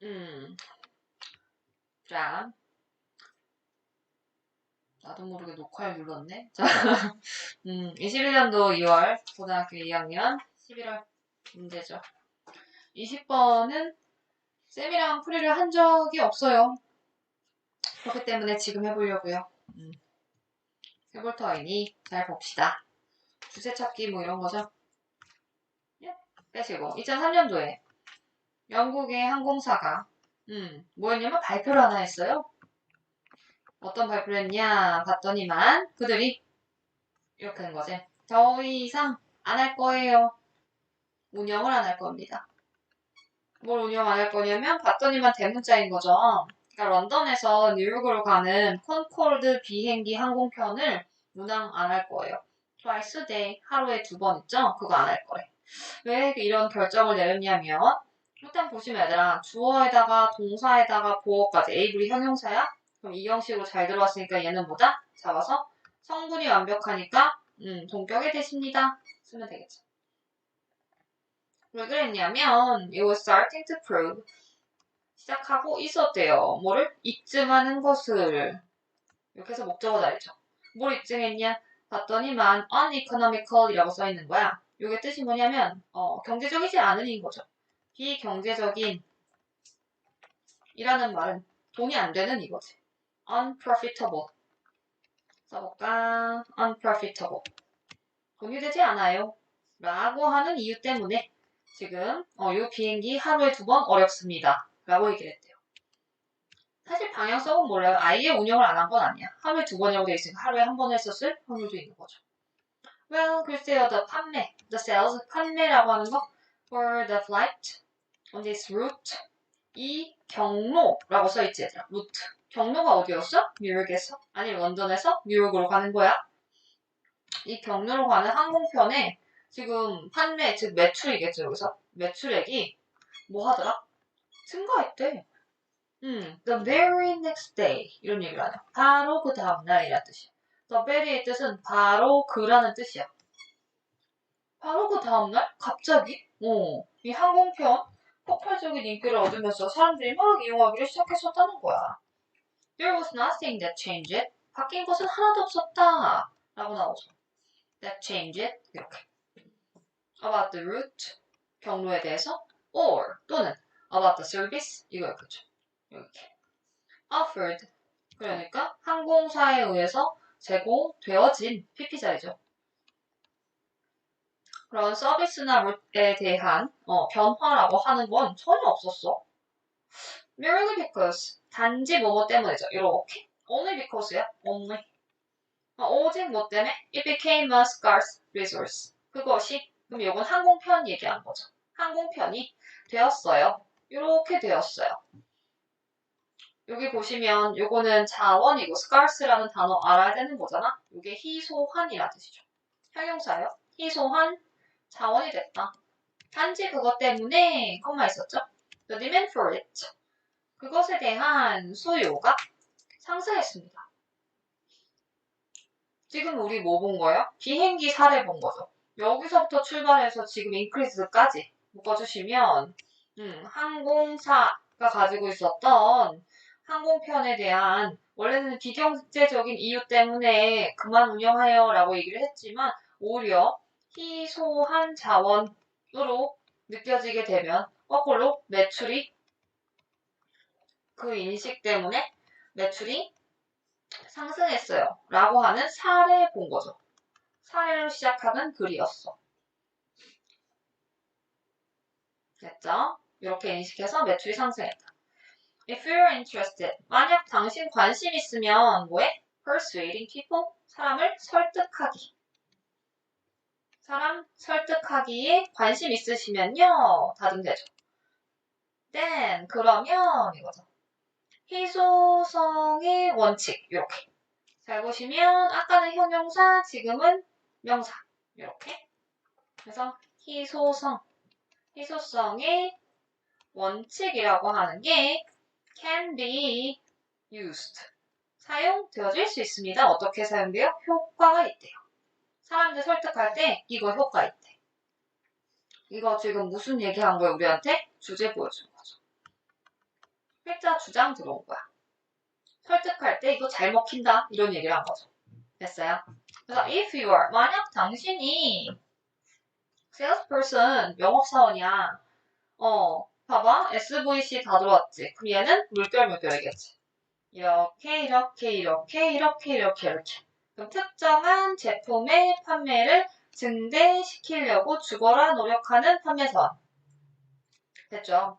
음, 자, 나도 모르게 녹화를 눌렀네. 자, 21년도 2월 고등학교 2학년 11월 문제죠. 20번은 쌤이랑 풀이를 한 적이 없어요. 그렇기 때문에 지금 해보려고요. 해볼 터이니 잘 봅시다. 주제 찾기 뭐 이런 거죠. 예, 빼시고 2003년도에 영국의 항공사가 뭐였냐면 발표를 하나 했어요. 어떤 발표를 했냐 봤더니만 그들이 이렇게 된 거지. 더 이상 안 할 거예요. 운영을 안 할 겁니다. 뭘 운영 안 할 거냐면 봤더니만 대문자인 거죠. 그러니까 런던에서 뉴욕으로 가는 콘코르드 비행기 항공편을 운항 안 할 거예요. twice a day, 하루에 2번 있죠? 그거 안 할 거예요. 왜 이런 결정을 내렸냐면 일단 보시면 얘들아 주어에다가 동사에다가 보어까지 에이블이 형용사야? 그럼 이 형식으로 잘 들어왔으니까 얘는 뭐다? 잡아서 성분이 완벽하니까 동격이 되십니다. 쓰면 되겠죠. 왜 그랬냐면 it was starting to prove 시작하고 있었대요. 뭐를? 입증하는 것을. 이렇게 해서 목적어 달죠. 뭘 입증했냐? 봤더니만 uneconomical이라고 써있는 거야. 이게 뜻이 뭐냐면 경제적이지 않은인 거죠. 비경제적인 이라는 말은 돈이 안 되는 이거지. unprofitable 써볼까? unprofitable 돈이 되지 않아요. 라고 하는 이유 때문에 지금 이 비행기 하루에 2번 어렵습니다. 라고 얘기를 했대요. 사실 방향성은 몰라요. 아예 운영을 안 한 건 아니야. 하루에 2번이라고 되어 있으니까 하루에 1번 했었을 확률도 있는 거죠. Well, 글쎄요. The 판매, the sales, 판매라고 하는 거 for the flight on this route 이 경로라고 써있지 얘들아. 루트. 경로가 어디였어? 뉴욕에서? 아니 런던에서 뉴욕으로 가는 거야. 이 경로로 가는 항공편에 지금 판매, 즉 매출이겠죠. 여기서 매출액이 뭐 하더라? 증가했대. the very next day 이런 얘기를 하냐. 바로 그 다음날이라는 뜻이야. the very의 뜻은 바로 그라는 뜻이야. 바로 그 다음날? 갑자기? 이 항공편 폭발적인 인기를 얻으면서 사람들이 막 이용하기를 시작했었다는 거야. There was nothing that changed. 바뀐 것은 하나도 없었다. 라고 나오죠. That changed. 이렇게. About the route. 경로에 대해서. Or 또는 about the service. 이거였겠죠. 이렇게. Offered. 그러니까 항공사에 의해서 제공되어진 PP자리죠. 그런 서비스나 룰에 대한 변화라고 하는 건 전혀 없었어. Merely because 단지 뭐뭐 때문이죠. 이렇게 only because야. only. 오직 뭐 때문에 it became a scarce resource. 그것이 그럼 이건 항공편 얘기한 거죠. 항공편이 되었어요. 이렇게 되었어요. 여기 보시면 요거는 자원이고 scarce라는 단어 알아야 되는 거잖아. 이게 희소한이라는 뜻이죠. 형용사요. 희소한 자원이 됐다. 단지 그것 때문에 컴마 있었죠. The demand for it. 그것에 대한 수요가 상승했습니다. 지금 우리 뭐 본 거예요? 비행기 사례 본 거죠. 여기서부터 출발해서 지금 increase까지 묶어주시면 항공사가 가지고 있었던 항공편에 대한 원래는 비경제적인 이유 때문에 그만 운영하여 라고 얘기를 했지만 오히려 희소한 자원으로 느껴지게 되면 거꾸로 매출이 그 인식 때문에 매출이 상승했어요. 라고 하는 사례 본 거죠. 사례로 시작하는 글이었어. 됐죠? 이렇게 인식해서 매출이 상승했다. If you're interested, 만약 당신 관심 있으면 뭐해? Persuading people, 사람을 설득하기. 사람 설득하기에 관심 있으시면요. 다듬되죠. Then, 그러면 이거죠. 희소성의 원칙, 이렇게. 잘 보시면 아까는 형용사, 지금은 명사. 이렇게. 그래서 희소성의 원칙이라고 하는 게 can be used. 사용되어질 수 있습니다. 어떻게 사용돼요? 효과가 있대요. 사람들 설득할 때 이거 효과 있대. 이거 지금 무슨 얘기한 거예요? 우리한테? 주제 보여준 거죠. 필자 주장 들어온 거야. 설득할 때 이거 잘 먹힌다 이런 얘기를 한 거죠. 됐어요? 그래서 if you are 만약 당신이 salesperson 영업사원이야. 봐봐 SVC 다 들어왔지. 그럼 얘는 물결이겠지. 이렇게. 그럼 특정한 제품의 판매를 증대시키려고 죽어라 노력하는 판매사원. 됐죠?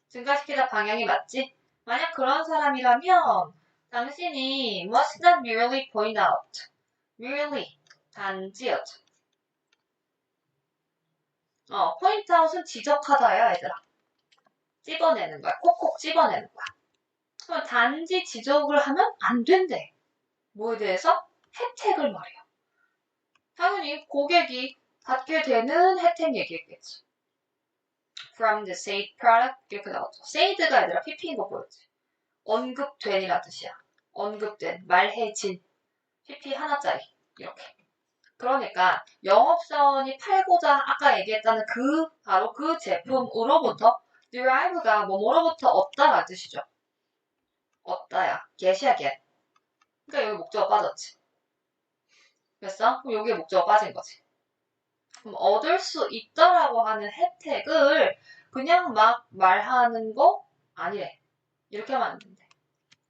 증가시키다 방향이 맞지? 만약 그런 사람이라면 당신이 must not merely point out. merely 단지였죠. point out은 지적하다야 얘들아. 찝어내는 거야. 콕콕 찝어내는 거야. 그럼 단지 지적을 하면 안 된대. 뭐에 대해서? 혜택을 말이야. 당연히 고객이 받게 되는 혜택 얘기했겠지. From the said product 이렇게 나왔죠. said가 아니라 pp인 거 보였지. 언급된이란 뜻이야. 언급된, 말해진, pp 하나짜리 이렇게. 그러니까 영업사원이 팔고자 아까 얘기했다는 바로 그 제품으로부터 derive가 뭐로부터 얻다라는 뜻이죠. 얻다야. get이야 get. 그러니까 여기 목적어 빠졌지. 됐어? 그럼 여기에 목적어 빠진 거지. 그럼 얻을 수 있다라고 하는 혜택을 그냥 막 말하는 거 아니래. 이렇게 하면 안 된대.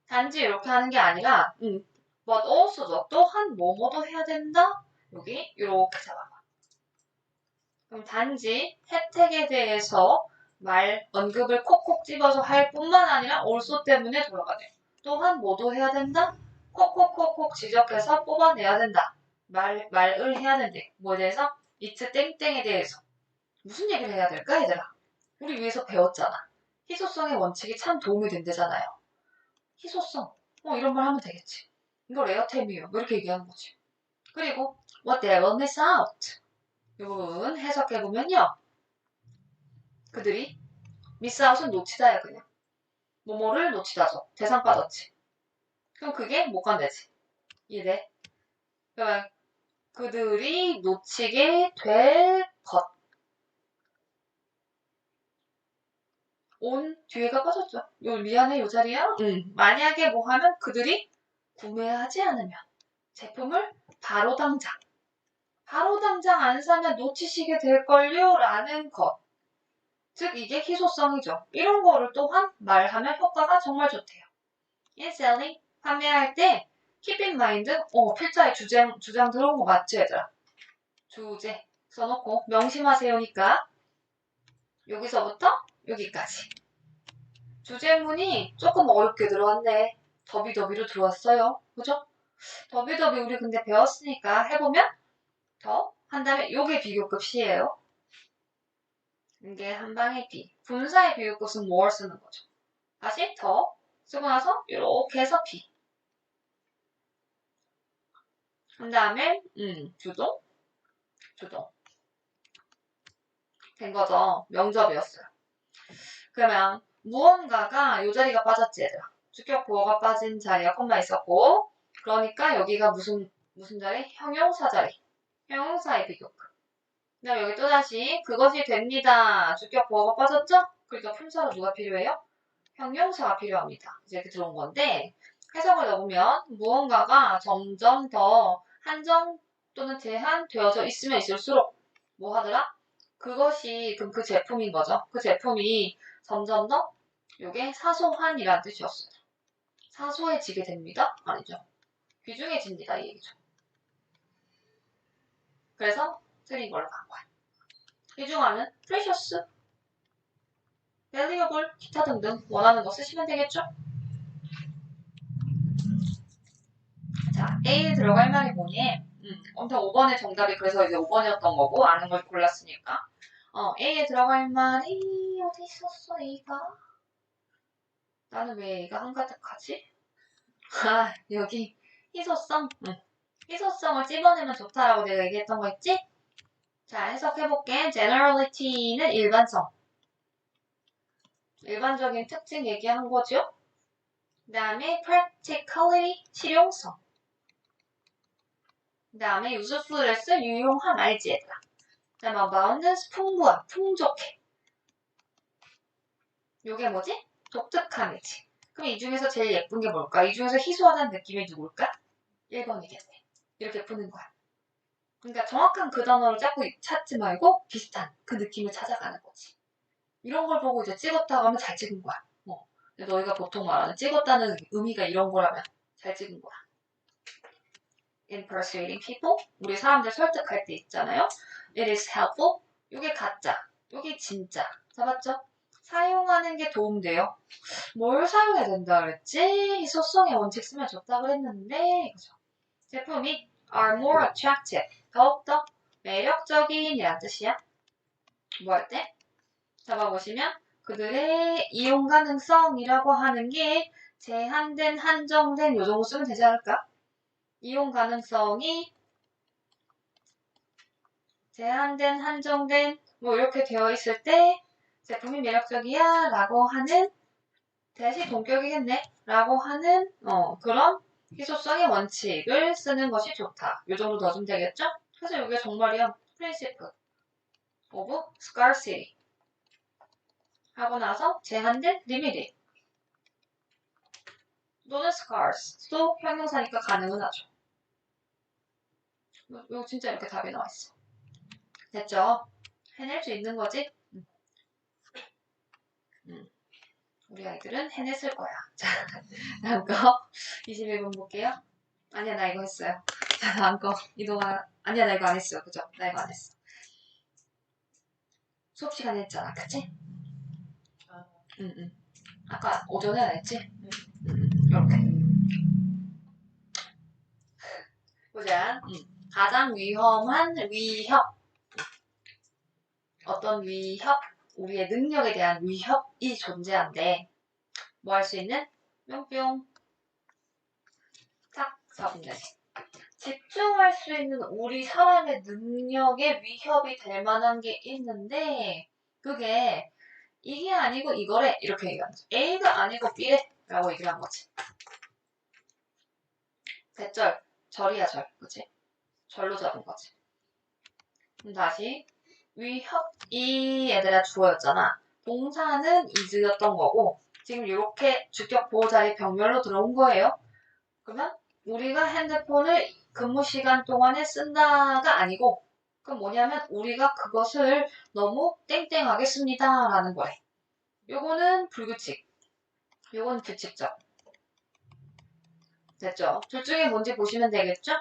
단지 이렇게 하는 게 아니라 but also죠. 또한 뭐뭐도 해야 된다. 여기 이렇게 잡아봐. 그럼 단지 혜택에 대해서 언급을 콕콕 집어서 할 뿐만 아니라 also 때문에 돌아가네. 또한 뭐도 해야 된다. 콕콕콕콕 지적해서 뽑아내야 된다. 말을 해야 된대. 뭐에 대해서? it's 땡땡에 대해서. 무슨 얘기를 해야 될까 얘들아? 우리 위에서 배웠잖아. 희소성의 원칙이 참 도움이 된대잖아요. 희소성. 이런 말 하면 되겠지. 이거 레어템이에요. 뭐 이렇게 얘기하는 거지. 그리고 what they will miss out. 이 부분 해석해보면요. 그들이 miss out은 놓치다야 그냥. 뭐뭐를 놓치다죠. 대상 빠졌지. 그럼 그게 못 간대지. 이해돼? 그러면 그들이 놓치게 될 것. 온 뒤에가 빠졌죠. 미안해 요 자리야? 만약에 뭐 하면 그들이 구매하지 않으면 제품을 바로 당장 안 사면 놓치시게 될걸요 라는 것. 즉 이게 희소성이죠. 이런 거를 또한 말하면 효과가 정말 좋대요. In selling, 판매할 때 keep in mind, 필자에 주장 들어온 거 맞죠 얘들아? 주제 써놓고 명심하세요니까 여기서부터 여기까지. 주제문이 조금 어렵게 들어왔네. 더비더비로 들어왔어요. 그죠? 더비더비 우리 근데 배웠으니까 해보면 더 한 다음에 요게 비교급 시예요. 이게 한 방의 비. 분사의 비교급은 more 쓰는 거죠. 다시 더 쓰고 나서 이렇게 해서 비. 한 다음에 주동 된 거죠. 명접이었어요. 그러면 무언가가 이 자리가 빠졌지 얘들아. 주격 보어가 빠진 자리가 콤마 있었고 그러니까 여기가 무슨 자리? 형용사 자리. 형용사의 비교급. 그다음 여기 또다시 그것이 됩니다. 주격 보어가 빠졌죠? 그러니까 품사로 누가 필요해요? 형용사가 필요합니다. 이제 이렇게 들어온 건데 해석을 넣으면 무언가가 점점 더 한정 또는 제한되어져 있으면 있을수록 뭐 하더라? 그것이 그럼 그 제품인 거죠. 그 제품이 점점 더 이게 사소한이라는 뜻이었어요. 사소해지게 됩니다? 아니죠. 귀중해집니다. 이 얘기죠. 그래서 틀린 걸로 간 거야. 귀중하는 precious, valuable, 기타 등등 원하는 거 쓰시면 되겠죠? 자, A에 들어갈 말이 뭐니? 엄청 5번의 정답이 그래서 이제 5번이었던 거고 아는 걸 골랐으니까 A에 들어갈 말이 어디 있었어 A가? 나는 왜 A가 한가득하지? 여기 희소성? 희소성을 찝어내면 좋다라고 내가 얘기했던 거 있지? 자, 해석해볼게. generality는 일반성. 일반적인 특징 얘기한 거죠? 그 다음에 practicality, 실용성. 그 다음에 usefulness, 유용함, 알지 얘들아. 그 다음에 aboundance, 풍부함, 풍족해. 요게 뭐지? 독특함이지. 그럼 이 중에서 제일 예쁜 게 뭘까? 이 중에서 희소하다는 느낌이 누굴까? 1번이겠네. 이렇게 푸는 거야. 그러니까 정확한 그 단어를 자꾸 찾지 말고 비슷한 그 느낌을 찾아가는 거지. 이런 걸 보고 이제 찍었다고 하면 잘 찍은 거야. 너희가 보통 말하는 찍었다는 의미가 이런 거라면 잘 찍은 거야. In persuading people, 우리 사람들 설득할 때 있잖아요. It is helpful. 요게 가짜, 요게 진짜. 잡았죠? 사용하는 게 도움돼요. 뭘 사용해야 된다 그랬지? 희소성의 원칙 쓰면 좋다 그랬는데, 그죠? 제품이 are more attractive, 더욱더 매력적인 이란 뜻이야. 뭐 할 때? 잡아보시면 그들의 이용 가능성이라고 하는 게 제한된, 한정된 요 정도 쓰면 되지 않을까? 이용 가능성이 제한된, 한정된 뭐 이렇게 되어 있을 때 제품이 매력적이야 라고 하는 대시 동격이겠네 라고 하는 그런 희소성의 원칙을 쓰는 것이 좋다. 요 정도 넣어주면 되겠죠? 그래서 이게 정말이야. Principle of Scarcity 하고 나서 제한된, limited 또는 scarce도 형용사니까 가능은 하죠. 이거 진짜 이렇게 답이 나와있어. 됐죠? 해낼 수 있는 거지? 우리 아이들은 해냈을 거야. 자, 다음 거 21번 볼게요. 아니야, 나 이거 했어요. 자, 다음 거 이동아. 아니야, 나 이거 안 했어. 그죠? 나 이거 안 했어. 수업 시간에 했잖아. 그치? 응. 아까 오전에 안 했지? 이렇게. 보자. 가장 위험한 위협. 어떤 위협? 우리의 능력에 대한 위협이 존재한데 뭐 할 수 있는? 뿅뿅. 딱 잡으면 돼. 집중할 수 있는 우리 사람의 능력에 위협이 될 만한 게 있는데 그게 이게 아니고 이거래 이렇게 얘기하는 거지. A가 아니고 B래 라고 얘기를 한 거지. 대절, 절이야 절, 그치? 절로 잡은 거지. 그럼 다시 위협이 얘들아 주어였잖아. 동사는 is였던 거고 지금 이렇게 주격 보호자의 병렬로 들어온 거예요. 그러면 우리가 핸드폰을 근무 시간 동안에 쓴다가 아니고 그럼 뭐냐면 우리가 그것을 너무 땡땡하게 씁니다 라는 거래. 요거는 불규칙, 요건 규칙적. 됐죠? 둘 중에 뭔지 보시면 되겠죠?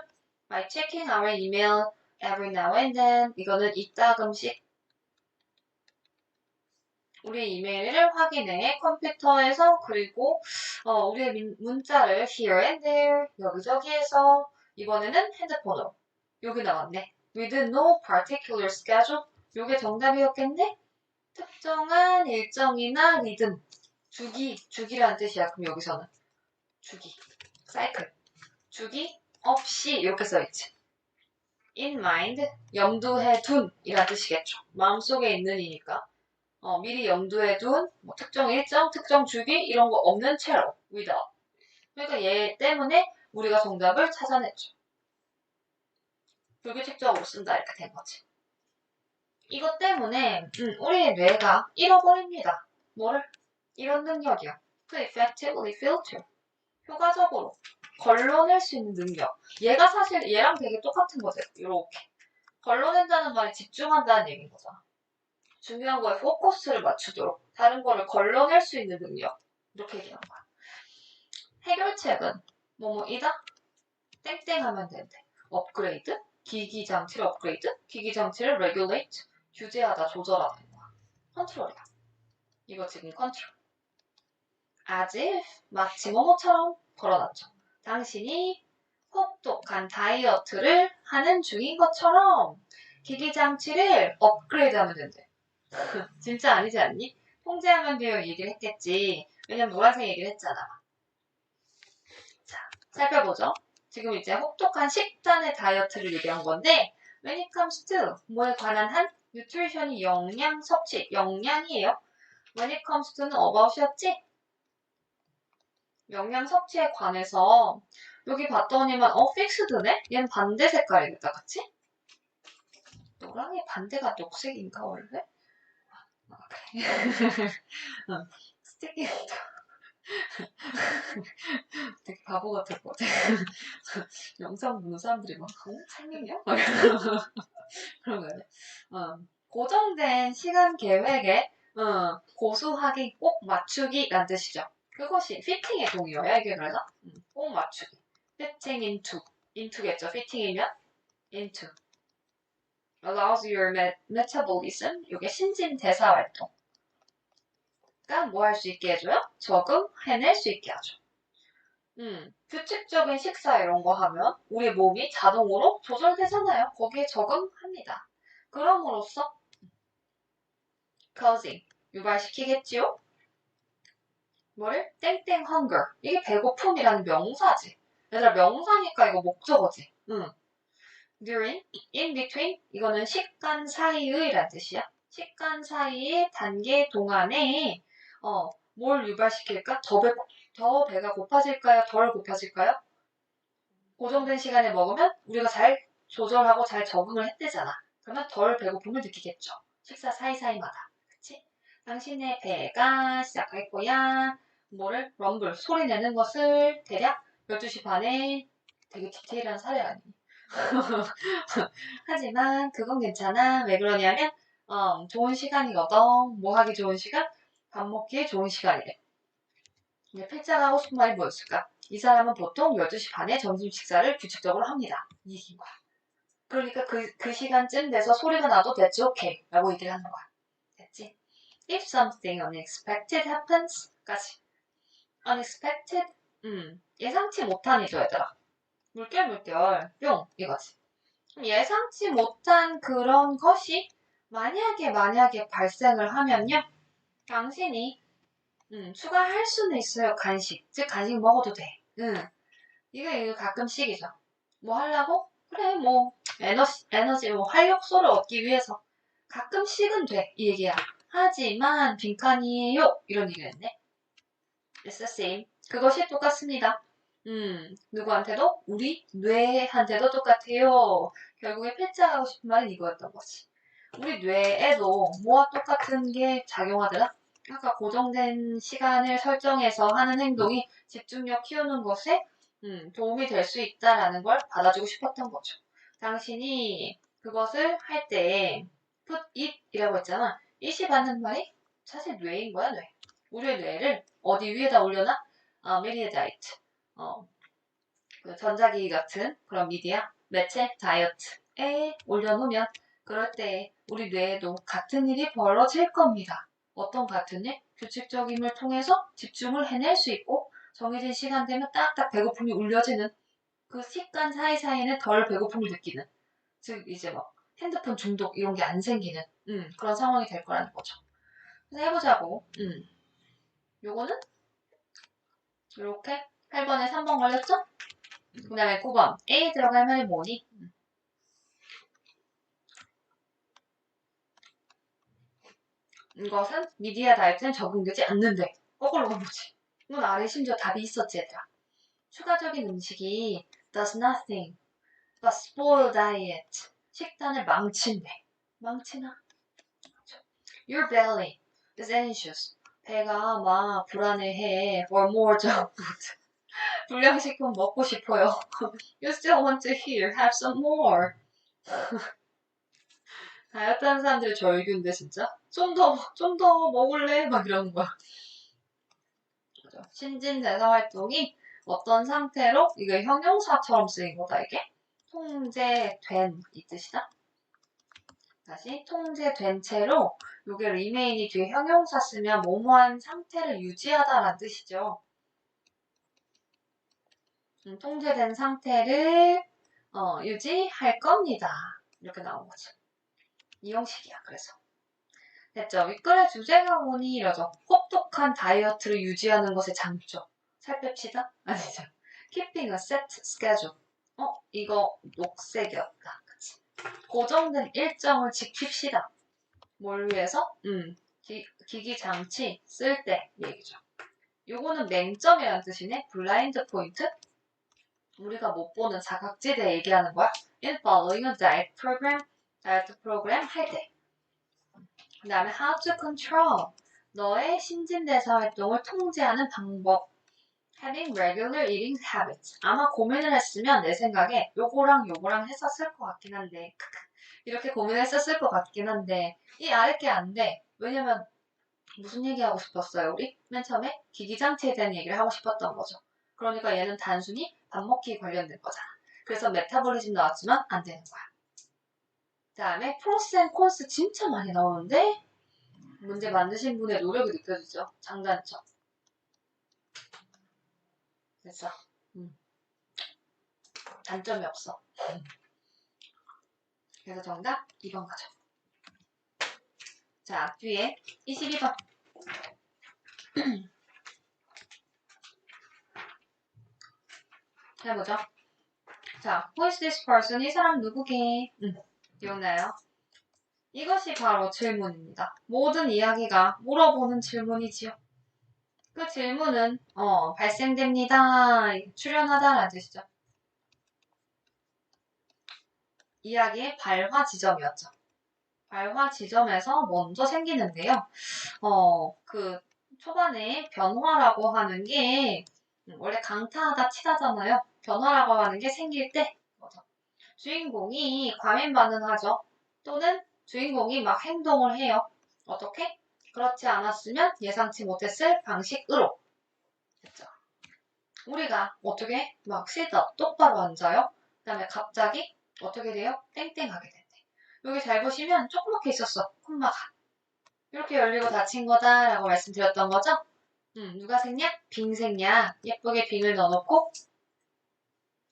By checking our email every now and then 이거는 이따금씩 우리 이메일을 확인해 컴퓨터에서 그리고 우리의 문자를 here and there 여기저기에서 이번에는 핸드폰으로 여기 나왔네. With no particular schedule 요게 정답이었겠네? 특정한 일정이나 리듬 주기라는 뜻이야. 그럼 여기서는 주기 사이클 주기 없이 이렇게 써있지. In mind 염두해 둔 이란 뜻이겠죠. 마음속에 있는 이니까 미리 염두에 둔 특정 일정, 특정 주기 이런 거 없는 채로 without. 그러니까 얘 때문에 우리가 정답을 찾아냈죠. 불규칙적으로 쓴다 이렇게 된 거지. 이것 때문에 우리의 뇌가 잃어버립니다. 뭐를? 이런 능력이요. To effectively filter. 효과적으로 걸러낼 수 있는 능력. 얘가 사실 얘랑 되게 똑같은 거죠. 이렇게. 걸러낸다는 말이 집중한다는 얘기인 거잖아. 중요한 거에 포커스를 맞추도록 다른 거를 걸러낼 수 있는 능력 이렇게 얘기하는 거야. 해결책은 뭐뭐이다? 땡땡하면 된대. 업그레이드? 기기장치를 업그레이드? 기기장치를 regulate? 규제하다, 조절하는 거야. 컨트롤이야. 이거 지금 컨트롤. as if 마치 뭐뭐처럼 걸어놨죠. 당신이 혹독한 다이어트를 하는 중인 것처럼 기기장치를 업그레이드하면 된대. 진짜 아니지 않니? 통제하면 돼요 얘기를 했겠지. 왜냐면 노란색 얘기를 했잖아. 자, 살펴보죠. 지금 이제 혹독한 식단의 다이어트를 얘기한 건데 when it comes to 뭐에 관한 한 nutrition이 영양 섭취, 영양이에요. when it comes to는 about이었지? 영양 섭취에 관해서 여기 봤더니만 픽스드네? 얘는 반대 색깔이겠다, 그치? 노랑의 반대가 녹색인가 원래? 그래. 스티키 되게 바보 같을 것 같아. 영상 보는 사람들이 막, 생명이야? 막 그런 거 아니야? 고정된 시간 계획에 고수하기, 꼭 맞추기란 뜻이죠. 그것이 피팅의 동의어야, 이게 그래서. 꼭 맞추기. fitting into겠죠. fitting이면 into. allows your metabolism, 이게 신진대사 활동. 그러니까 뭐 할 수 있게 해줘요? 적응해낼 수 있게 하죠. 규칙적인 식사 이런 거 하면 우리 몸이 자동으로 조절되잖아요. 거기에 적응합니다. 그럼으로써 causing, 유발시키겠지요? 뭐를? 땡땡 hunger. 이게 배고픔이라는 명사지. 얘들아 명사니까 이거 목적어지. during, in between, 이거는 시간 사이의 라는 뜻이야. 시간 사이의 단계 동안에 뭘 유발시킬까? 더 배가 고파질까요? 덜 고파질까요? 고정된 시간에 먹으면 우리가 잘 조절하고 잘 적응을 했대잖아. 그러면 덜 배고픔을 느끼겠죠. 식사 사이사이마다. 그치? 당신의 배가 시작할 거야. 뭐를? 럼블, 소리 내는 것을 대략 12시 반에 되게 디테일한 사례 아니니? 하지만 그건 괜찮아. 왜 그러냐면 좋은 시간이거든. 뭐 하기 좋은 시간? 밥 먹기에 좋은 시간이래. 이제 필자가 하고 싶은 말이 뭐였을까? 이 사람은 보통 12시 반에 점심 식사를 규칙적으로 합니다. 이 얘기인 거야. 그러니까 그 시간쯤 돼서 소리가 나도 됐지, 오케이. 라고 얘기를 하는 거야. 됐지? If something unexpected happens, 까지. unexpected, 예상치 못한이죠, 얘들아. 물결, 뿅, 이거지. 예상치 못한 그런 것이 만약에 발생을 하면요. 당신이 추가할 수는 있어요. 간식. 즉 간식 먹어도 돼. 이거 가끔씩이죠. 뭐 하려고? 그래 뭐 에너지 뭐 활력소를 얻기 위해서 가끔씩은 돼. 이 얘기야. 하지만 빈칸이에요. 이런 얘기를 했네. It's the same. 그것이 똑같습니다. 누구한테도? 우리 뇌한테도 똑같아요. 결국에 필자하고 싶은 말은 이거였던 거지. 우리 뇌에도 뭐와 똑같은 게 작용하더라? 아까 고정된 시간을 설정해서 하는 행동이 집중력 키우는 것에 도움이 될 수 있다라는 걸 받아주고 싶었던 거죠. 당신이 그것을 할 때 put it이라고 했잖아. it이 받는 말이 사실 뇌인 거야, 뇌. 우리의 뇌를 어디 위에다 올려놔? 메리에다이트. 그 전자기기 같은 그런 미디어, 매체, 다이어트에 올려놓으면 그럴 때 우리 뇌에도 같은 일이 벌어질 겁니다. 어떤 같은 일? 규칙적임을 통해서 집중을 해낼 수 있고 정해진 시간 되면 딱딱 배고픔이 울려지는 그 시간 사이사이에는 덜 배고픔을 느끼는 즉 이제 막 핸드폰 중독 이런 게 안 생기는 그런 상황이 될 거라는 거죠. 그래서 해보자고. 요거는 이렇게 8번에 3번 걸렸죠? 그 다음에 9번 A 들어갈 말이 뭐니? 이것은 미디어 다이어트는 적용되지 않는데 거꾸로 가보지. 이건 아래 심지어 답이 있었지 얘들아. 추가적인 음식이 does nothing but spoil diet. 식단을 망친대. 망치나? Your belly is anxious. 배가 막 불안해해. For more junk food. 불량식품 먹고 싶어요. You still want to hear. Have some more. 다이어트 하는 사람들이 절규인데 진짜? 좀 더 먹을래? 막 이러는 거야. 신진대사 활동이 어떤 상태로 이게 형용사처럼 쓰인 거다 이게 통제된 이 뜻이다. 다시 통제된 채로 이게 리메인이 뒤에 형용사 쓰면 뭐뭐한 상태를 유지하다라는 뜻이죠. 통제된 상태를 유지할 겁니다. 이렇게 나온 거죠. 이 형식이야. 그래서 됐죠. 윗글의 주제가 뭐니 이러죠. 혹독한 다이어트를 유지하는 것의 장점. 살 뺍시다? 아니죠. Keeping a set schedule. 이거 녹색이었다. 그치? 고정된 일정을 지킵시다. 뭘 위해서? 기기 장치 쓸 때 얘기죠. 요거는 맹점이라는 뜻이네. 블라인드 포인트. 우리가 못 보는 사각지대 얘기하는 거야. In following a diet program, 다이어트 프로그램 할 때. 그 다음에 how to control. 너의 신진대사 활동을 통제하는 방법. Having regular eating habits. 아마 고민을 했으면 내 생각에 요거랑 요거랑 했었을 것 같긴 한데 이렇게 고민했었을 것 같긴 한데 이 아래 게 안 돼. 왜냐면 무슨 얘기하고 싶었어요 우리? 맨 처음에 기기장치에 대한 얘기를 하고 싶었던 거죠. 그러니까 얘는 단순히 밥 먹기 관련된 거잖아. 그래서 메타볼리즘 나왔지만 안 되는 거야. 그 다음에 프로스 앤 콘스 진짜 많이 나오는데 문제 만드신 분의 노력이 느껴지죠. 장단점. 됐어. 단점이 없어. 그래서 정답 2번 가죠. 자, 뒤에 22번. 해보죠. 자, who is this person? 이 사람 누구게? 기억나요? 이것이 바로 질문입니다. 모든 이야기가 물어보는 질문이지요. 그 질문은 발생됩니다. 출현하다라는 뜻이죠. 이야기의 발화 지점이었죠. 발화 지점에서 먼저 생기는데요. 그 초반에 변화라고 하는 게 원래 강타하다 치다잖아요. 변화라고 하는 게 생길 때 주인공이 과민 반응하죠. 또는 주인공이 막 행동을 해요. 어떻게? 그렇지 않았으면 예상치 못했을 방식으로. 됐죠. 우리가 어떻게 막 시드업 똑바로 앉아요. 그 다음에 갑자기 어떻게 돼요? 땡땡하게 된대. 여기 잘 보시면 조그맣게 있었어. 콤마가. 이렇게 열리고 닫힌 거다라고 말씀드렸던 거죠? 누가 생략? 빙 생략. 예쁘게 빙을 넣어놓고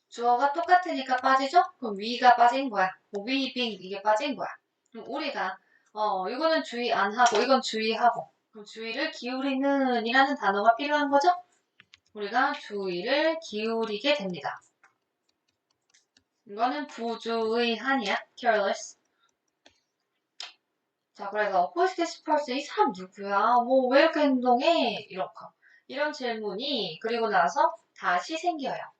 주어가 똑같으니까 빠지죠? 그럼 위가 빠진 거야. 위, 빙 이게 빠진 거야. 그럼 우리가 이거는 주의 안 하고 이건 주의하고 그럼 주의를 기울이는 이라는 단어가 필요한 거죠? 우리가 주의를 기울이게 됩니다. 이거는 부주의한이야. careless. 자, 그래서 who is this person? 이 사람 누구야? 뭐 왜 이렇게 행동해? 이런 질문이 그리고 나서 다시 생겨요.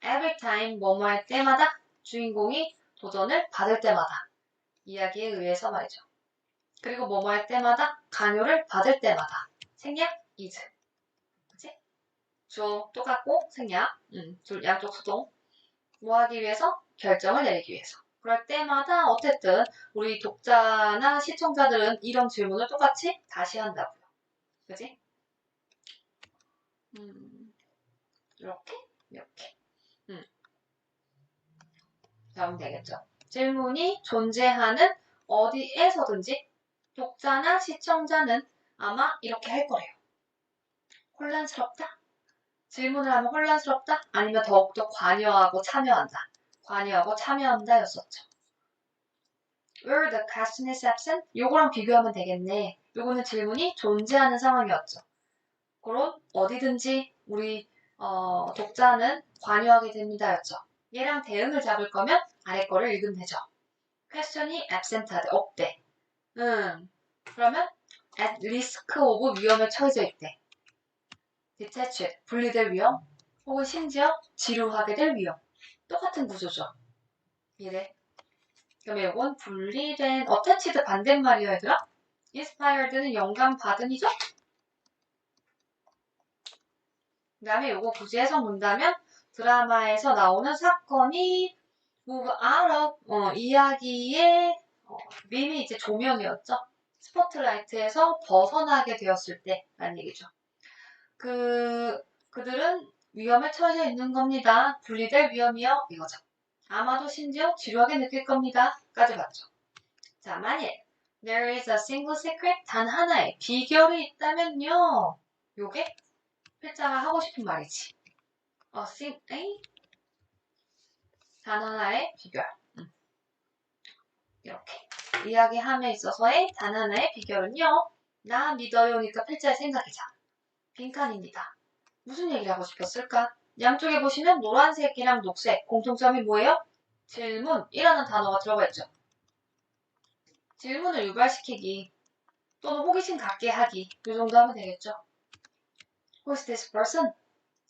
Every time 뭐뭐 할 때마다 주인공이 도전을 받을 때마다 이야기에 의해서 말이죠. 그리고 뭐뭐 할 때마다 강요를 받을 때마다 생략 is. 그치? 주어 똑같고 생략 양쪽 수동 뭐 하기 위해서? 결정을 내리기 위해서. 그럴 때마다 어쨌든 우리 독자나 시청자들은 이런 질문을 똑같이 다시 한다고요. 그치? 이렇게 하면 되겠죠. 질문이 존재하는 어디에서든지 독자나 시청자는 아마 이렇게 할 거래요. 혼란스럽다? 질문을 하면 혼란스럽다? 아니면 더욱더 관여하고 참여한다. 관여하고 참여한다 였었죠. Where the question is absent? 요거랑 비교하면 되겠네. 요거는 질문이 존재하는 상황이었죠. 그럼 어디든지 우리 독자는 관여하게 됩니다 였죠. 얘랑 대응을 잡을 거면 아래 거를 읽으면 되죠. question이 absent하대, 없대. 그러면 at risk of 위험에 처해져 있대. detached, 분리될 위험, 혹은 심지어 지루하게 될 위험. 똑같은 구조죠. 이래. 그러면 이건 분리된 attached 반대말이야 얘들아? inspired는 영감 받은이죠? 그 다음에 요거 굳이 해석 본다면 드라마에서 나오는 사건이 move out of 이야기의 밈이 이제 조명이었죠. 스포트라이트에서 벗어나게 되었을 때 라는 얘기죠. 그들은 위험에 처해져 있는 겁니다. 분리될 위험이요 이거죠. 아마도 심지어 지루하게 느낄 겁니다. 까지 봤죠. 자, 만일 there is a single secret 단 하나의 비결이 있다면요. 요게 필자가 하고 싶은 말이지. 단 하나의 비결. 이렇게 이야기함에 있어서의 단 하나의 비결은요. 나 믿어요니까 필자의 생각이자 빈칸입니다. 무슨 얘기를 하고 싶었을까? 양쪽에 보시면 노란색이랑 녹색 공통점이 뭐예요? 질문이라는 단어가 들어가 있죠. 질문을 유발시키기 또는 호기심 갖게 하기 이 정도 하면 되겠죠. Who is this person?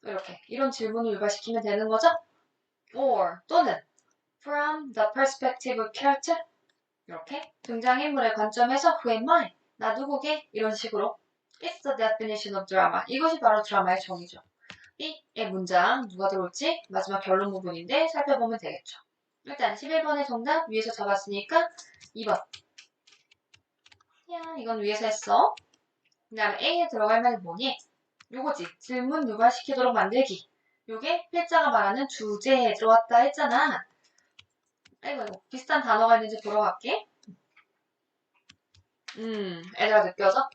이렇게 이런 질문을 유발시키면 되는 거죠. Or 또는 from the perspective of character 이렇게 등장인물의 관점에서 Who am I? 나 누구게? 이런 식으로. It's the definition of drama. 이것이 바로 드라마의 정의죠. B의 문장 누가 들어올지 마지막 결론 부분인데 살펴보면 되겠죠. 일단 11번의 정답 위에서 잡았으니까 2번. 야, 이건 위에서 했어. 그 다음에 A에 들어갈 말이 뭐니? 요거지. 질문 유발시키도록 만들기. 요게 필자가 말하는 주제에 들어왔다 했잖아. 아이고, 비슷한 단어가 있는지 보러 갈게. 애들아 느껴져?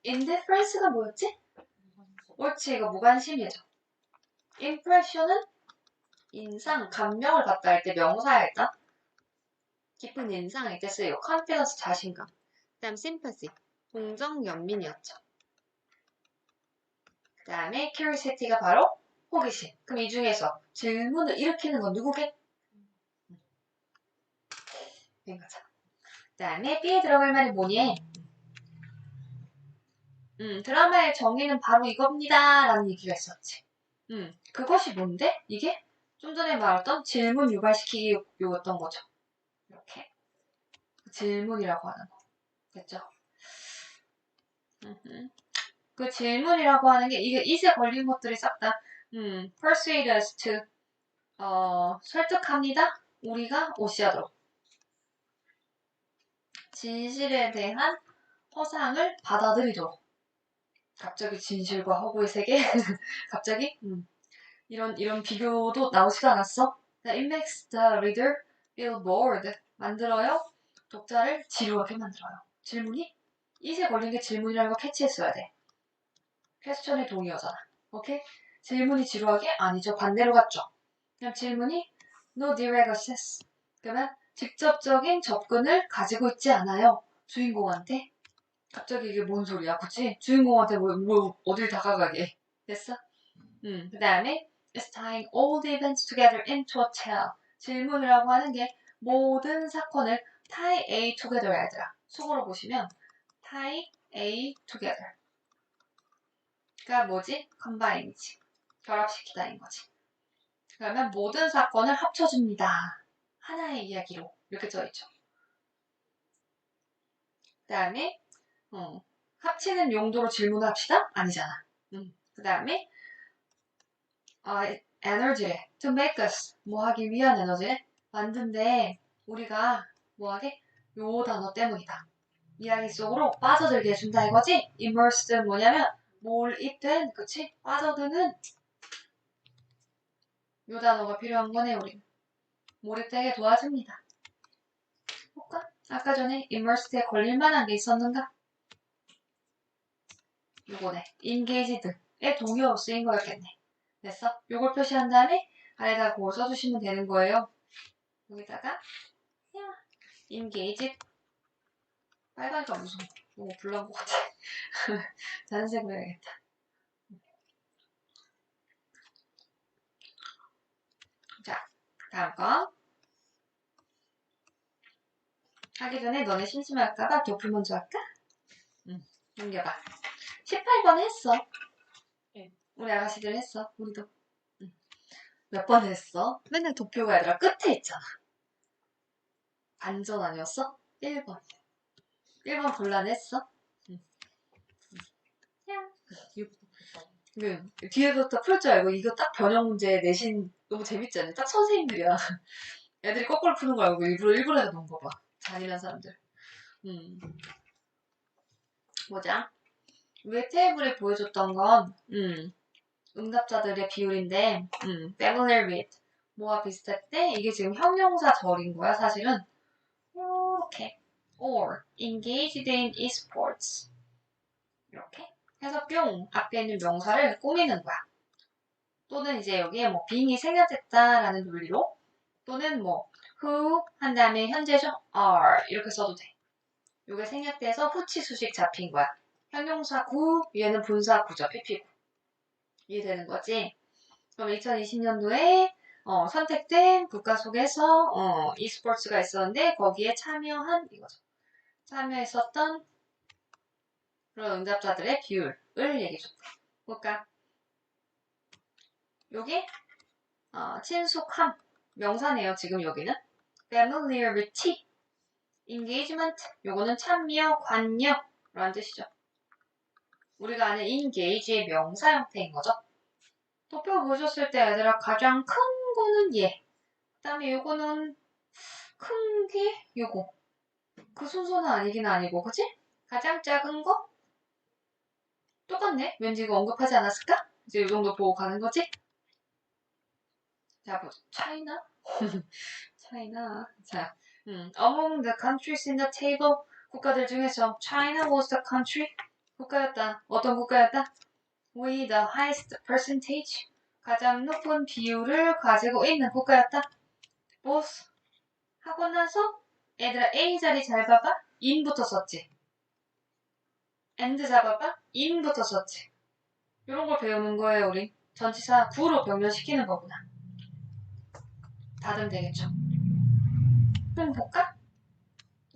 indifference가 뭐였지? 옳지, 이거 무관심이죠. impression은 인상, 감명을 받다 할 때 명사야 일단. 깊은 인상일 때 쓰여. confidence, 자신감. 그 다음 sympathy, 동정, 연민이었죠. 그 다음에 curiosity가 바로 호기심. 그럼 이 중에서 질문을 일으키는 건 누구게? 된 거죠. 그 다음에 B에 들어갈 말이 뭐니? 드라마의 정의는 바로 이겁니다. 라는 얘기가 있었지. 그것이 뭔데? 이게 좀 전에 말했던 질문 유발시키기였던 거죠. 이렇게. 질문이라고 하는 거. 됐죠? 그 질문이라고 하는 게 이게 it에 걸린 것들이 싹 다 persuade us to 설득합니다. 우리가 오시하도록. 진실에 대한 허상을 받아들이도록. 갑자기 진실과 허구의 세계? 갑자기? 이런 비교도 나오지도 않았어? It makes the reader feel bored. 만들어요? 독자를 지루하게 만들어요. 질문이? it에 걸린 게 질문이라는 거 캐치했어야 돼. 퀘스천의 동의어잖아. 오케이? 질문이 지루하게? 아니죠. 반대로 갔죠. 그냥 질문이 no direct access. 그러면 직접적인 접근을 가지고 있지 않아요. 주인공한테. 갑자기 이게 뭔 소리야, 그치? 주인공한테 뭐 어딜 다가가게. 됐어? 그 다음에 It's tying all the events together into a tale. 질문이라고 하는 게 모든 사건을 tie A together 얘들아. 수고로 보시면 tie A together. 그러니까 뭐지? combine이지. 결합시키다인 거지. 그러면 모든 사건을 합쳐줍니다. 하나의 이야기로 이렇게 써있죠. 그 다음에 합치는 용도로 질문을 합시다? 아니잖아. 그 다음에 에너지래. To make us. 뭐 하기 위한 에너지래. 만든데 우리가 뭐 하게? 요 단어 때문이다. 이야기 속으로 빠져들게 해준다 이거지? immersed 뭐냐면 몰입된, 그치? 빠져드는 요 단어가 필요한 거네, 우린. 몰입되게 도와줍니다. 볼까? 아까 전에 immersed에 걸릴만한 게 있었는가? 요거네. engaged의 동의어로 쓰인 거였겠네. 됐어? 요걸 표시한 다음에 아래다 그걸 써주시면 되는 거예요. 여기다가 engaged 빨간이가 무서워. 너무 불난 것 같아. 다른 색으로 해야겠다. 자, 다음 거. 하기 전에 너네 심심할까봐 도플 먼저 할까? 넘겨봐. 18번 했어. 네. 우리 아가씨들 했어. 우리도. 몇 번 했어? 맨날 도표가 아니라 끝에 있잖아. 반전 아니었어? 1번. 1번 곤란했어? 뒤에부터 풀 줄 알고 이거 딱 변형 문제 내신 너무 재밌지 않냐? 딱 선생님들이야. 애들이 거꾸로 푸는 거 알고 일부러 해서 놓은 거 봐. 잔인한 사람들. 보자. 위에 테이블에 보여줬던 건 응답자들의 비율인데 familiar with 뭐와 비슷했대? 이게 지금 형용사 절인 거야 사실은. 이렇게 or engaged in esports 이렇게 해서 뿅 앞에 있는 명사를 꾸미는 거야. 또는 이제 여기에 뭐 being이 생략됐다라는 논리로 또는 뭐 who 한 다음에 현재죠 are 이렇게 써도 돼. 요게 생략돼서 후치 수식 잡힌 거야. 형용사 구 위에는 분사 구죠. PP구. 이해되는 거지? 그럼 2020년도에 선택된 국가 속에서 e스포츠가 있었는데 거기에 참여한 이거죠. 참여했었던 그런 응답자들의 비율을 얘기해줬다. 볼까? 요게 친숙함 명사네요. 지금 여기는 familiarity, engagement 요거는 참여, 관여 라는 뜻이죠. 우리가 아는 engage의 명사 형태인 거죠. 도표 보셨을 때 얘들아 가장 큰 거는 얘. 그 다음에 요거는 큰 게 요거. 그 순서는 아니긴 아니고 그치? 가장 작은 거? 똑같네? 왠지 이거 언급하지 않았을까? 이제 이 정도 보고 가는 거지? 자, 보자. 차이나? 차이나. 자, among the countries in the table 국가들 중에서 China was the country 국가였다. 어떤 국가였다? with the highest percentage 가장 높은 비율을 가지고 있는 국가였다. both 하고 나서 얘들아 A 자리 잘 봐봐. in부터 썼지. and 잡아봐. in부터 썼지. 이런 걸 배우는 거예요, 우리. 전치사 구로 변경시키는 거구나. 다들 되겠죠? 그럼 볼까?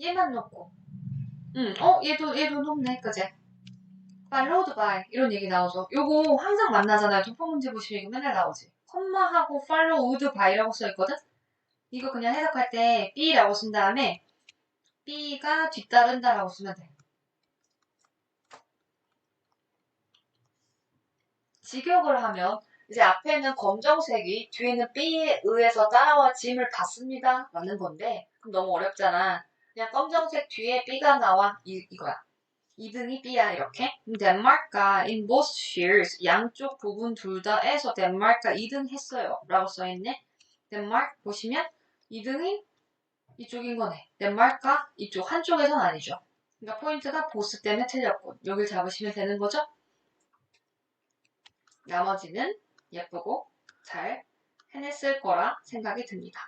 얘만 놓고. 얘도 높네, 그지? followed by 이런 얘기 나오죠. 요거 항상 만나잖아요. 도포 문제 보시면 이거 맨날 나오지. 콤마하고 followed by라고 써있거든? 이거 그냥 해석할 때 B라고 쓴 다음에 B가 뒤따른다라고 쓰면 돼. 직역을 하면 이제 앞에는 검정색이 뒤에는 B에 의해서 따라와 짐을 받습니다 라는 건데 그럼 너무 어렵잖아. 그냥 검정색 뒤에 B가 나와 이거야. 2등이 B야 이렇게. 덴마크가 in both spheres 양쪽 부분 둘 다에서 덴마크가 2등 했어요 라고 써있네. 덴마크 보시면 2등이 이쪽인 거네. 덴마크가 이쪽 한쪽에선 아니죠. 그러니까 포인트가 보스 때문에 틀렸고 여길 잡으시면 되는 거죠. 나머지는 예쁘고 잘 해냈을 거라 생각이 듭니다.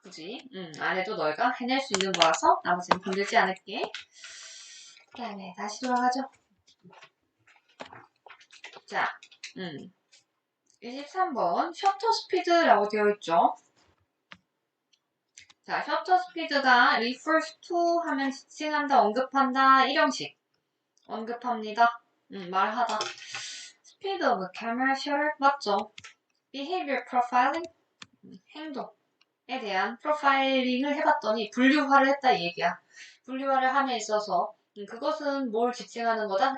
굳이 안 해도 너희가 해낼 수 있는 거라서 나머지는 건들지 않을게. 그 다음에 다시 돌아가죠. 자, 23번 셔터 스피드라고 되어 있죠. 자, 셔터 스피드가 refers to 하면 지칭한다, 언급한다, 일형식. 언급합니다. 말하다. Speed of camera shutter 맞죠? Behavior profiling 행동에 대한 프로파일링을 해봤더니 분류화를 했다 이 얘기야. 분류화를 함에 있어서 그것은 뭘 지칭하는 거다?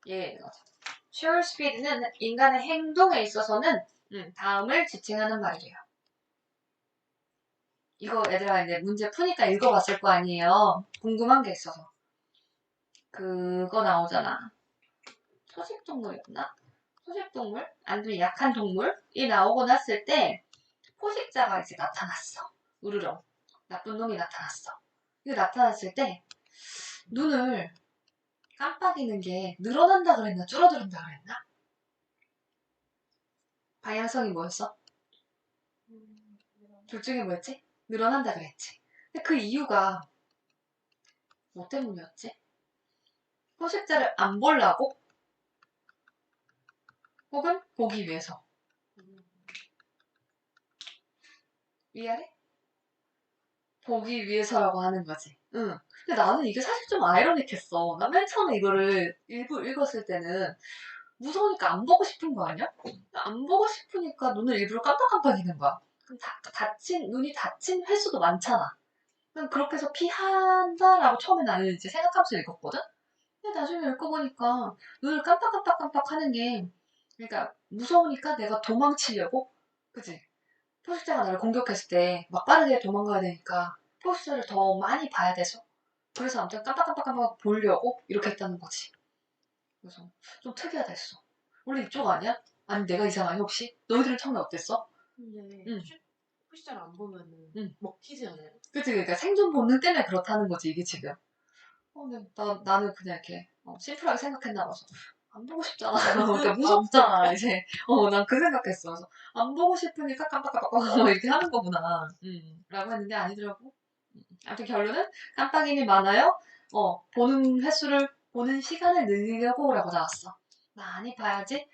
얘 거죠. Shutter speed는 인간의 행동에 있어서는 다음을 지칭하는 말이래요. 이거 얘들아 이제 문제 푸니까 읽어봤을 거 아니에요. 궁금한 게 있어서. 그거 나오잖아. 소식동물이었나? 소식동물? 아니면 약한 동물이 나오고 났을 때 포식자가 이제 나타났어. 으르렁. 나쁜 놈이 나타났어. 이거 나타났을 때 눈을 깜빡이는 게 늘어난다 그랬나 줄어든다 그랬나? 방향성이 뭐였어? 둘 중에 뭐였지? 늘어난다 그랬지. 근데 그 이유가 뭐 때문이었지? 포식자를 안 보려고? 혹은 보기 위해서? 위아래? 보기 위해서라고 하는 거지. 응. 근데 나는 이게 사실 좀 아이러닉했어. 나 맨 처음에 이거를 일부 읽었을 때는 무서우니까 안 보고 싶은 거 아니야? 안 보고 싶으니까 눈을 일부러 깜빡깜빡이는 거야. 그럼 눈이 다친 횟수도 많잖아. 그럼 그렇게 해서 피한다라고 처음에 나는 이제 생각하면서 읽었거든? 근데 나중에 읽어보니까 눈을 깜빡깜빡깜빡 하는 게, 그러니까 무서우니까 내가 도망치려고? 그치? 포식자가 나를 공격했을 때 막 빠르게 도망가야 되니까 포스터를 더 많이 봐야 돼서 그래서 아무튼 깜빡깜빡깜빡 보려고 이렇게 했다는 거지. 그래서 좀 특이하다 했어. 원래 이쪽 아니야? 아니 내가 이상하니 혹시? 너희들은 처음에 어땠어? 근데 응. 포시자를 안 보면은 먹히지 않아요? 그치, 그러니까 생존 본능 때문에 그렇다는 거지 이게 지금. 근데 나는 그냥 이렇게 심플하게 생각했나 봐서 안 보고 싶잖아. 그러니까 무섭잖아 이제. 난 그 생각했어. 그래서 안 보고 싶으니까 깜빡깜빡 이렇게 하는 거구나. 라고 했는데 아니더라고. 아무튼 결론은 깜빡임이 많아요. 보는 횟수를 보는 시간을 늘리려고 라고 나왔어. 많이 봐야지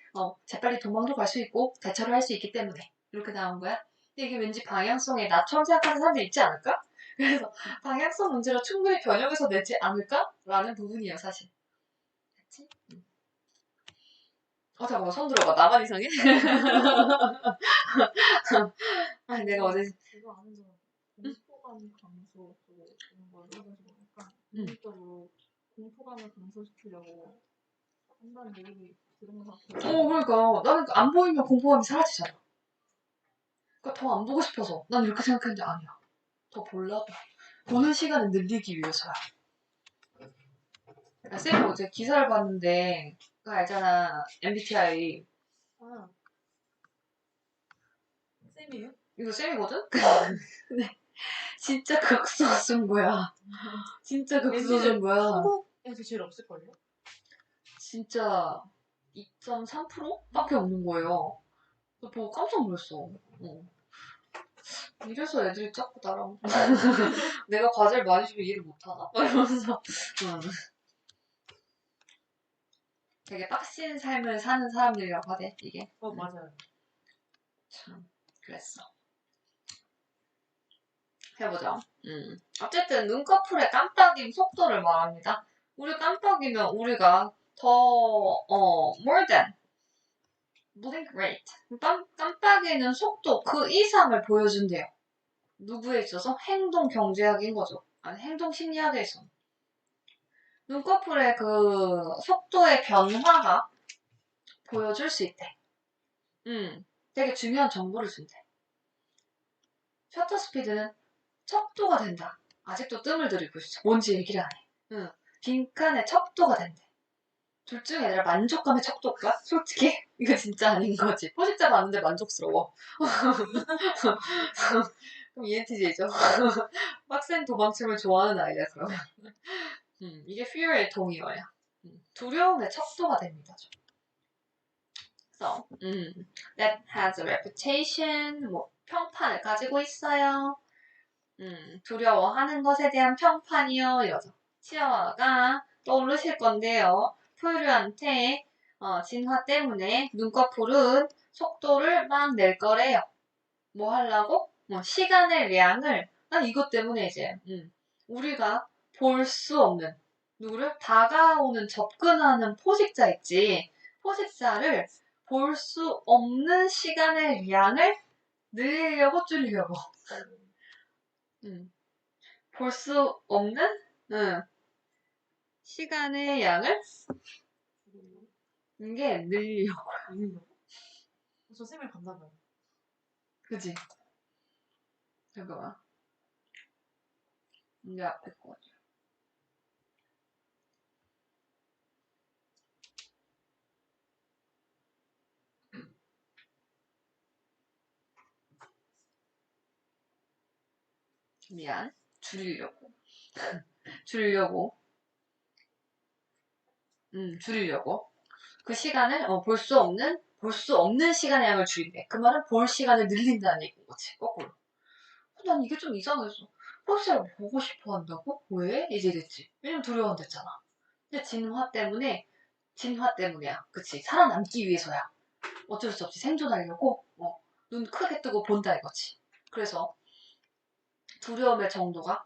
재빨리 도망도 갈 수 있고 대처를 할 수 있기 때문에 이렇게 나온 거야. 근데 이게 왠지 방향성에 나처럼 생각하는 사람들 있지 않을까? 그래서 방향성 문제로 충분히 변형해서 내지 않을까? 라는 부분이에요 사실. 그치? 잠깐만 손 들어봐. 나만 이상해? 아니 내가 어제 이거 아는 사람 공포감 감소 본능적으로 공포감을 감소시키려고 한다는 얘기 들은 것 같아요. 그러니까 나는 안 보이면 공포감이 사라지잖아. 그러니까 더 안 보고 싶어서 난 이렇게 생각했는데 아니야. 더 보려고. 보는 시간을 늘리기 위해서야. 쌤이 어제 기사를 봤는데 그거 알잖아. MBTI 아, 쌤이요? 이거 쌤이거든? 근데 진짜 극소수인 거야. 진짜 극소수인 거야. 한국에서 제일 없을걸요? 진짜 2.3%밖에 없는 거예요. 그거 보고 깜짝 놀랐어. 이래서 애들이 자꾸 나랑 내가 과제를 많이 주면 이해를 못하나? 이러면서 되게 빡신 삶을 사는 사람들이라고 하대 이게. 맞아요. 참 그랬어. 해보자. 어쨌든 눈꺼풀의 깜빡임 속도를 말합니다. 우리 깜빡이면 우리가 더 more than blink rate 깜빡이는 속도 그 이상을 보여준대요. 누구에 있어서? 행동 경제학인 거죠. 아니 행동 심리학에 있어. 눈꺼풀의 그 속도의 변화가 보여줄 수 있대. 되게 중요한 정보를 준대. 셔터 스피드는 척도가 된다. 아직도 뜸을 들이고 있어. 뭔지 얘기를 안 해. 빈칸의 척도가 된대. 둘 중에 아니라 만족감의 척도일까? 솔직히? 이거 진짜 아닌 거지. 포식자 봤는데 만족스러워. 그럼 ENTJ죠. 빡센 도망침을 좋아하는 아이야, 그러면. 이게 fear의 동의어야. 두려움의 척도가 됩니다. 그래서, that has a reputation, 뭐, 평판을 가지고 있어요. 두려워하는 것에 대한 평판이요. 이러죠. 치아와가 떠오르실 건데요. 포유류한테 진화 때문에 눈꺼풀은 속도를 막 낼 거래요. 뭐 하려고? 시간의 량을 이것 때문에 이제 우리가 볼 수 없는 누구를 다가오는 접근하는 포식자 있지. 포식자를 볼 수 없는 시간의 양을 늘리려고 줄이려고. 볼 수 없는 시간의 양을 이게 늘리려고. 저 쌤을 봤나봐요. 그지? 잠깐만. 이게 앞에 거. 미안. 줄이려고. 줄이려고. 줄이려고. 그 시간을 볼 수 없는 시간의 양을 줄인대. 그 말은 볼 시간을 늘린다는 얘기인 거지. 거꾸로. 난 이게 좀 이상했어. 포스를 보고 싶어 한다고? 왜? 이제 됐지. 왜냐면 두려워한댔잖아. 근데 진화 때문이야. 그치. 살아남기 위해서야. 어쩔 수 없이 생존하려고 눈 크게 뜨고 본다 이거지. 그래서 두려움의 정도가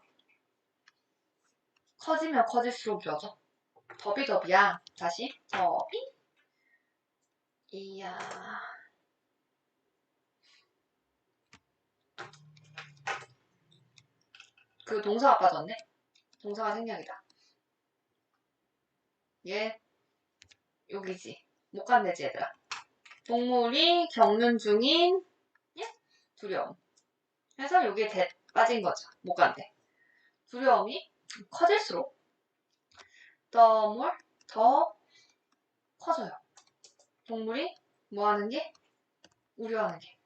커지면 커질수록 이어져. 더비더비야. 다시 더비. 이야. 그 동사가 빠졌네. 동사가 생략이다. 얘 여기지. 못 간대지 얘들아. 동물이 겪는 중인 두려움. 그래서 여기에 빠진 거죠. 못 간대. 두려움이 커질수록 더 커져요. 동물이 뭐 하는 게? 우려하는 게.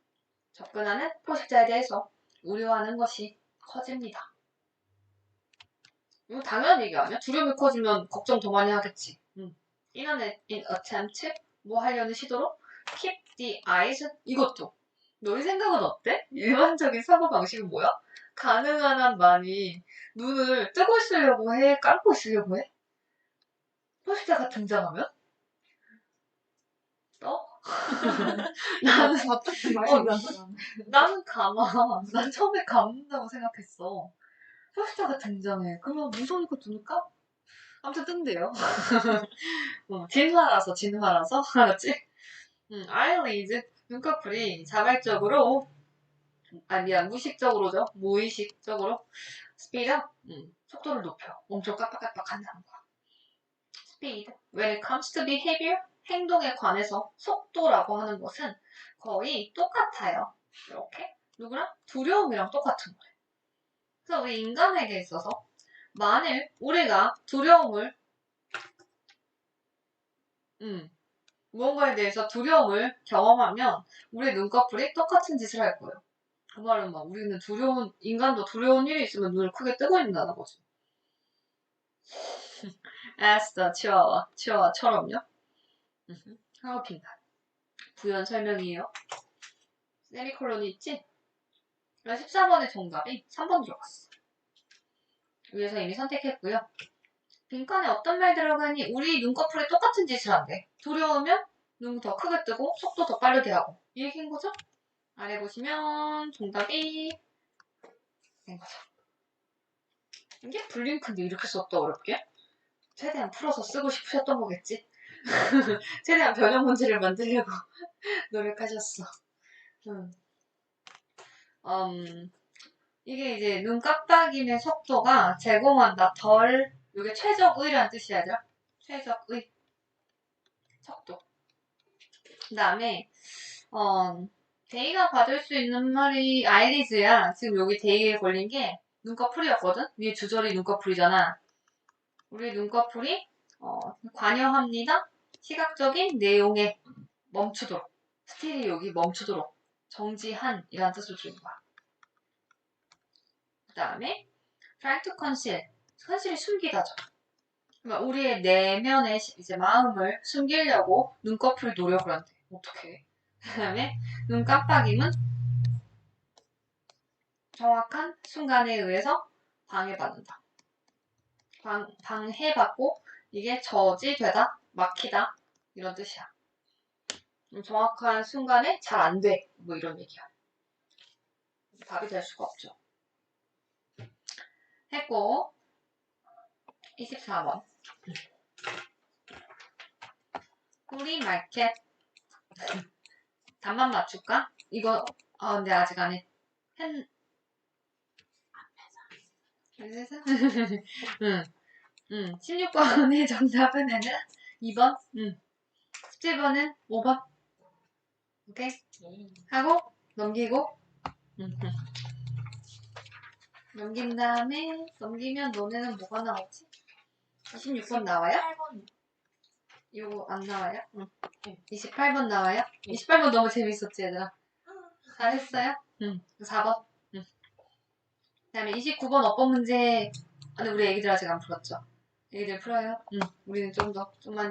접근하는 포식자에 대해서 우려하는 것이 커집니다. 이거 당연한 얘기 아니야? 두려움이 커지면 걱정 더 많이 하겠지. in attempt, 뭐 하려는 시도로 keep the eyes, 이것도. 너희 생각은 어때? 일반적인 사고방식은 뭐야? 가능한 한 많이 눈을 뜨고 있으려고 해? 감고 있으려고 해? 포식자가 등장하면? 너? 나는 나는 감아. 난 처음에 감는다고 생각했어. 포식자가 등장해. 그러면 무서우니까 눈을 까? 아무튼 뜬대요. 진화라서 알았지? eyelids 눈꺼풀이 자발적으로 무의식적으로 speed up 속도를 높여. 엄청 깜빡깜빡 한다는 거야. speed. When it comes to behavior, 행동에 관해서 속도라고 하는 것은 거의 똑같아요. 이렇게. 누구랑? 두려움이랑 똑같은 거예요. 그래서 우리 인간에게 있어서 만일 우리가 두려움을 무언가에 대해서 두려움을 경험하면 우리의 눈꺼풀이 똑같은 짓을 할 거예요. 그 말은 막 우리는 인간도 두려운 일이 있으면 눈을 크게 뜨고 있다는 거지. 에스더 치와와처럼요. 하고 빈칸. 부연 설명이에요. 세미콜론이 있지? 그래서 14번의 정답이 3번 들어갔어. 위에서 이미 선택했고요. 빈칸에 어떤 말 들어가니 우리 눈꺼풀이 똑같은 짓을 한대. 두려우면 눈 더 크게 뜨고 속도 더 빠르게 하고. 이 얘기인 거죠? 아래 보시면 정답이 된 거죠. 이게 블링크인데 이렇게 썼다 어렵게? 최대한 풀어서 쓰고 싶으셨던 거겠지? 최대한 변형 문제를 만들려고 노력하셨어. 이게 이제 눈 깜빡임의 속도가 제공한다. 이게 최적의라는 뜻이야, 얘들아. 최적의. 속도. 그 다음에, 데이가 받을 수 있는 말이 아이리즈야. 지금 여기 데이에 걸린 게 눈꺼풀이었거든? 위에 주절이 눈꺼풀이잖아. 우리 눈꺼풀이, 관여합니다. 시각적인 내용에 멈추도록. 스틸이 여기 멈추도록. 정지한 이란 뜻을 주는 거야. 그 다음에 try to conceal. conceal이 숨기다죠. 그러니까 우리의 내면의 이제 마음을 숨기려고 눈꺼풀 노력을 한대. 어떡해. 그 다음에 눈 깜빡임은 정확한 순간에 의해서 방해받는다. 방해받고 이게 저지되다, 막히다 이런 뜻이야. 정확한 순간에 잘 안 돼. 뭐 이런 얘기야. 답이 될 수가 없죠. 했고 24번 우리 마켓 답만 맞출까? 이거 근데 아직 안 해. 16번의 정답은 아니야? 2번? 17번은 5번. 오케이? 하고 넘기고 넘긴 다음에 넘기면 너네는 뭐가 나오지? 26번 나와요? 8번. 이거 안 나와요? 응. 네. 28번 나와요? 28번 너무 재밌었지 얘들아? 잘했어요? 4번. 그 다음에 29번 어법 문제. 근데 우리 애기들 아직 안 풀었죠? 애기들 풀어요? 우리는 좀만